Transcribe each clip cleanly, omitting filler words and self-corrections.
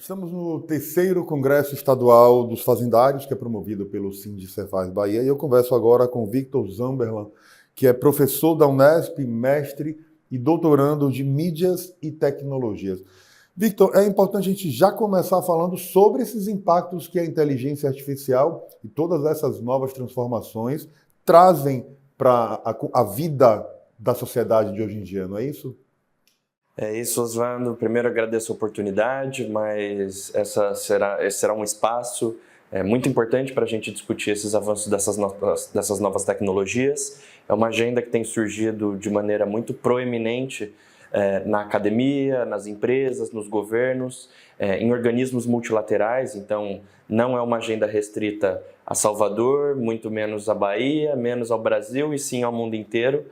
Estamos no terceiro Congresso Estadual dos Fazendários, que é promovido pelo Sindicefaz Bahia, e eu converso agora com Victor Zamberlan, que é professor da Unesp, mestre e doutorando de mídias e tecnologias. Victor, é importante a gente já começar falando sobre esses impactos que a inteligência artificial e todas essas novas transformações trazem para a vida da sociedade de hoje em dia, não é isso? É isso, Oswaldo. Primeiro agradeço a oportunidade, mas esse será um espaço muito importante para a gente discutir esses avanços dessas novas tecnologias. É uma agenda que tem surgido de maneira muito proeminente na academia, nas empresas, nos governos, em organismos multilaterais. Então, não é uma agenda restrita a Salvador, muito menos a Bahia, menos ao Brasil e sim ao mundo inteiro.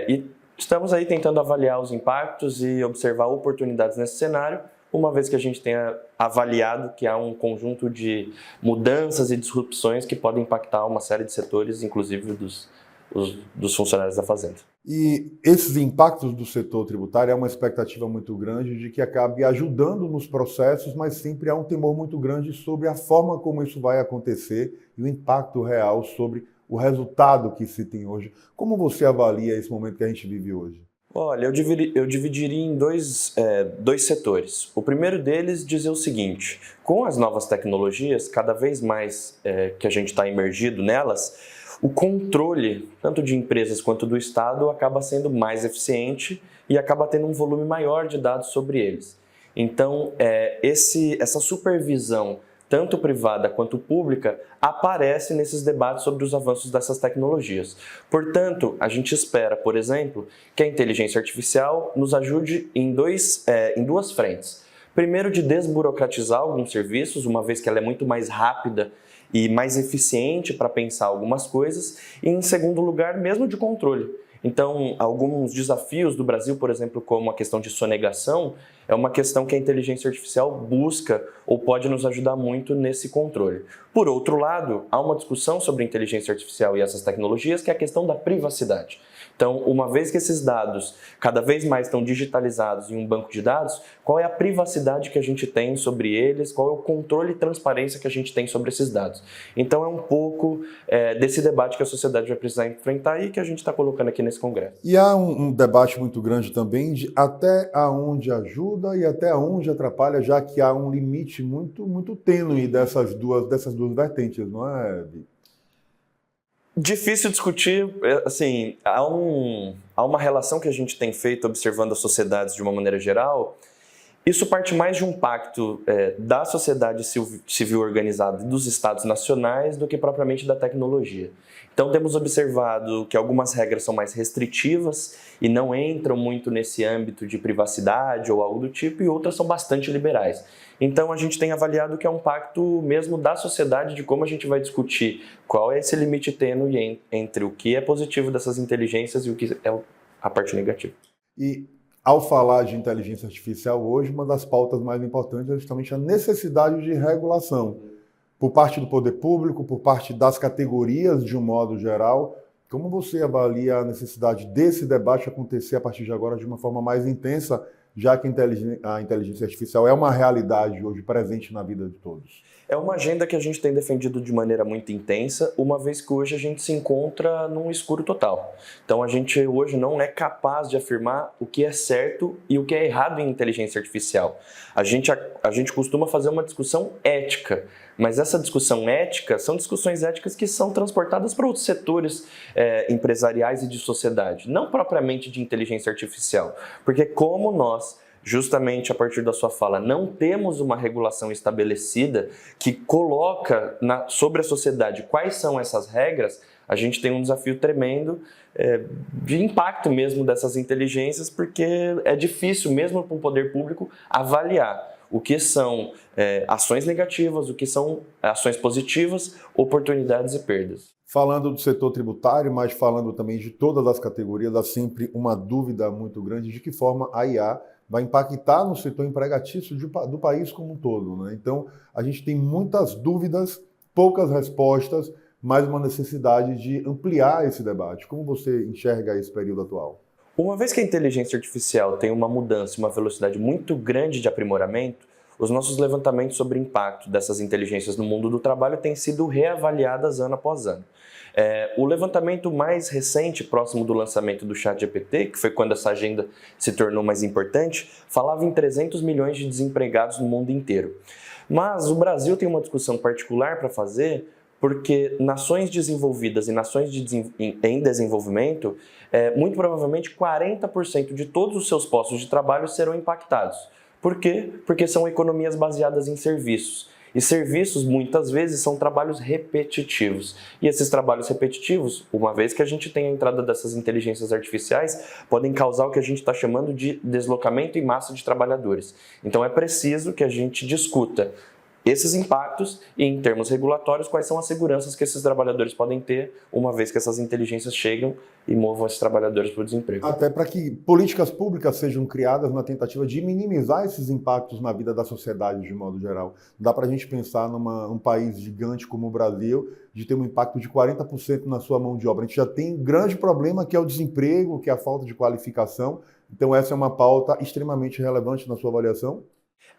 E estamos aí tentando avaliar os impactos e observar oportunidades nesse cenário, uma vez que a gente tenha avaliado que há um conjunto de mudanças e disrupções que podem impactar uma série de setores, inclusive dos funcionários da fazenda. E esses impactos do setor tributário é uma expectativa muito grande de que acabe ajudando nos processos, mas sempre há um temor muito grande sobre a forma como isso vai acontecer e o impacto real sobre o resultado que se tem hoje. Como você avalia esse momento que a gente vive hoje? Olha, eu dividiria em dois setores. O primeiro deles dizer o seguinte: com as novas tecnologias, cada vez mais que a gente está imergido nelas, o controle, tanto de empresas quanto do Estado, acaba sendo mais eficiente e acaba tendo um volume maior de dados sobre eles. Então, essa supervisão, tanto privada quanto pública, aparece nesses debates sobre os avanços dessas tecnologias. Portanto, a gente espera, por exemplo, que a inteligência artificial nos ajude em duas frentes. Primeiro, de desburocratizar alguns serviços, uma vez que ela é muito mais rápida e mais eficiente para pensar algumas coisas, e em segundo lugar, mesmo de controle. Então, alguns desafios do Brasil, por exemplo, como a questão de sonegação, é uma questão que a inteligência artificial busca ou pode nos ajudar muito nesse controle. Por outro lado, há uma discussão sobre inteligência artificial e essas tecnologias, que é a questão da privacidade. Então, uma vez que esses dados cada vez mais estão digitalizados em um banco de dados, qual é a privacidade que a gente tem sobre eles, qual é o controle e transparência que a gente tem sobre esses dados. Então, é um pouco desse debate que a sociedade vai precisar enfrentar e que a gente está colocando aqui nesse congresso. E há um debate muito grande também de até onde ajuda e até onde atrapalha, já que há um limite muito tênue dessas duas vertentes, não é, Vi? Difícil discutir, assim, há uma relação que a gente tem feito observando as sociedades de uma maneira geral. Isso parte mais de um pacto da sociedade civil organizada e dos estados nacionais do que propriamente da tecnologia. Então, temos observado que algumas regras são mais restritivas e não entram muito nesse âmbito de privacidade ou algo do tipo, e outras são bastante liberais. Então, a gente tem avaliado que é um pacto mesmo da sociedade de como a gente vai discutir qual é esse limite tênue entre o que é positivo dessas inteligências e o que é a parte negativa. E ao falar de inteligência artificial hoje, uma das pautas mais importantes é justamente a necessidade de regulação por parte do poder público, por parte das categorias de um modo geral. Como você avalia a necessidade desse debate acontecer a partir de agora de uma forma mais intensa, já que a inteligência artificial é uma realidade hoje presente na vida de todos? É uma agenda que a gente tem defendido de maneira muito intensa, uma vez que hoje a gente se encontra num escuro total. Então a gente hoje não é capaz de afirmar o que é certo e o que é errado em inteligência artificial. A gente costuma fazer uma discussão ética, mas essa discussão ética são discussões éticas que são transportadas para outros setores empresariais e de sociedade, não propriamente de inteligência artificial. Porque como nós, justamente a partir da sua fala, não temos uma regulação estabelecida que coloca sobre a sociedade quais são essas regras, a gente tem um desafio tremendo de impacto mesmo dessas inteligências, porque é difícil mesmo para o poder público avaliar o que são ações negativas, o que são ações positivas, oportunidades e perdas. Falando do setor tributário, mas falando também de todas as categorias, há sempre uma dúvida muito grande de que forma a IA vai impactar no setor empregatício do país como um todo, né? Então, a gente tem muitas dúvidas, poucas respostas, mas uma necessidade de ampliar esse debate. Como você enxerga esse período atual? Uma vez que a inteligência artificial tem uma mudança e uma velocidade muito grande de aprimoramento, os nossos levantamentos sobre o impacto dessas inteligências no mundo do trabalho têm sido reavaliadas ano após ano. O levantamento mais recente, próximo do lançamento do ChatGPT, que foi quando essa agenda se tornou mais importante, falava em 300 milhões de desempregados no mundo inteiro. Mas o Brasil tem uma discussão particular para fazer, porque nações desenvolvidas e nações em desenvolvimento, muito provavelmente 40% de todos os seus postos de trabalho serão impactados. Por quê? Porque são economias baseadas em serviços. E serviços, muitas vezes, são trabalhos repetitivos. E esses trabalhos repetitivos, uma vez que a gente tem a entrada dessas inteligências artificiais, podem causar o que a gente está chamando de deslocamento em massa de trabalhadores. Então é preciso que a gente discuta esses impactos e, em termos regulatórios, quais são as seguranças que esses trabalhadores podem ter uma vez que essas inteligências chegam e movam esses trabalhadores para o desemprego. Até para que políticas públicas sejam criadas na tentativa de minimizar esses impactos na vida da sociedade de modo geral. Não dá para a gente pensar num país gigante como o Brasil de ter um impacto de 40% na sua mão de obra. A gente já tem um grande problema que é o desemprego, que é a falta de qualificação. Então essa é uma pauta extremamente relevante na sua avaliação?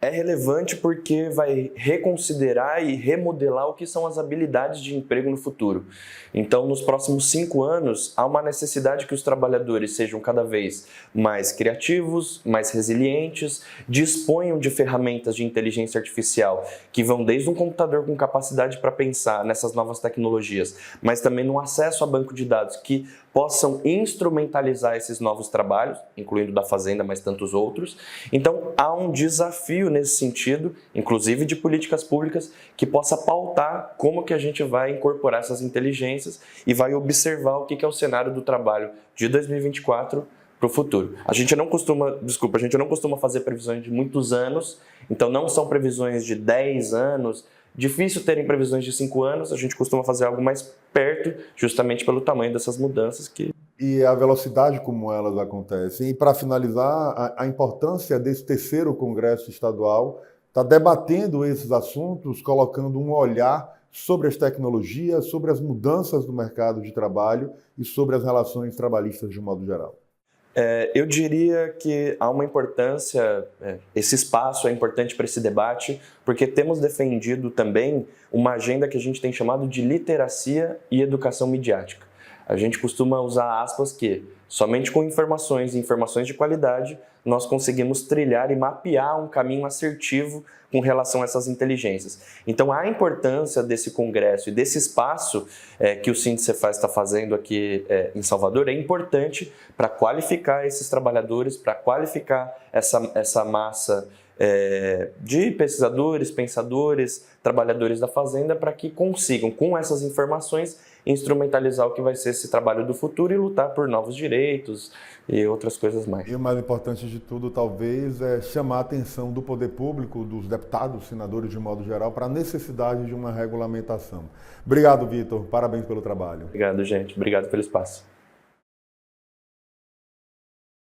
É relevante porque vai reconsiderar e remodelar o que são as habilidades de emprego no futuro. Então, nos próximos 5 anos, há uma necessidade que os trabalhadores sejam cada vez mais criativos, mais resilientes, disponham de ferramentas de inteligência artificial que vão desde um computador com capacidade para pensar nessas novas tecnologias, mas também no acesso a banco de dados que possam instrumentalizar esses novos trabalhos, incluindo da Fazenda, mas tantos outros. Então, há um desafio nesse sentido, inclusive de políticas públicas, que possa pautar como que a gente vai incorporar essas inteligências e vai observar o que é o cenário do trabalho de 2024 para o futuro. A gente não costuma fazer previsões de muitos anos, então não são previsões de 10 anos, difícil terem previsões de 5 anos, a gente costuma fazer algo mais perto, justamente pelo tamanho dessas mudanças que... E a velocidade como elas acontecem. E para finalizar, a importância desse terceiro Congresso Estadual está debatendo esses assuntos, colocando um olhar sobre as tecnologias, sobre as mudanças do mercado de trabalho e sobre as relações trabalhistas de um modo geral. Eu diria que há uma importância, esse espaço é importante para esse debate, porque temos defendido também uma agenda que a gente tem chamado de literacia e educação midiática. A gente costuma usar aspas que somente com informações e informações de qualidade nós conseguimos trilhar e mapear um caminho assertivo com relação a essas inteligências. Então a importância desse congresso e desse espaço que o Sindicefaz está fazendo aqui em Salvador é importante para qualificar esses trabalhadores, para qualificar essa massa de pesquisadores, pensadores, trabalhadores da Fazenda, para que consigam, com essas informações, instrumentalizar o que vai ser esse trabalho do futuro e lutar por novos direitos e outras coisas mais. E o mais importante de tudo, talvez, é chamar a atenção do poder público, dos deputados, senadores de modo geral, para a necessidade de uma regulamentação. Obrigado, Vitor. Parabéns pelo trabalho. Obrigado, gente. Obrigado pelo espaço.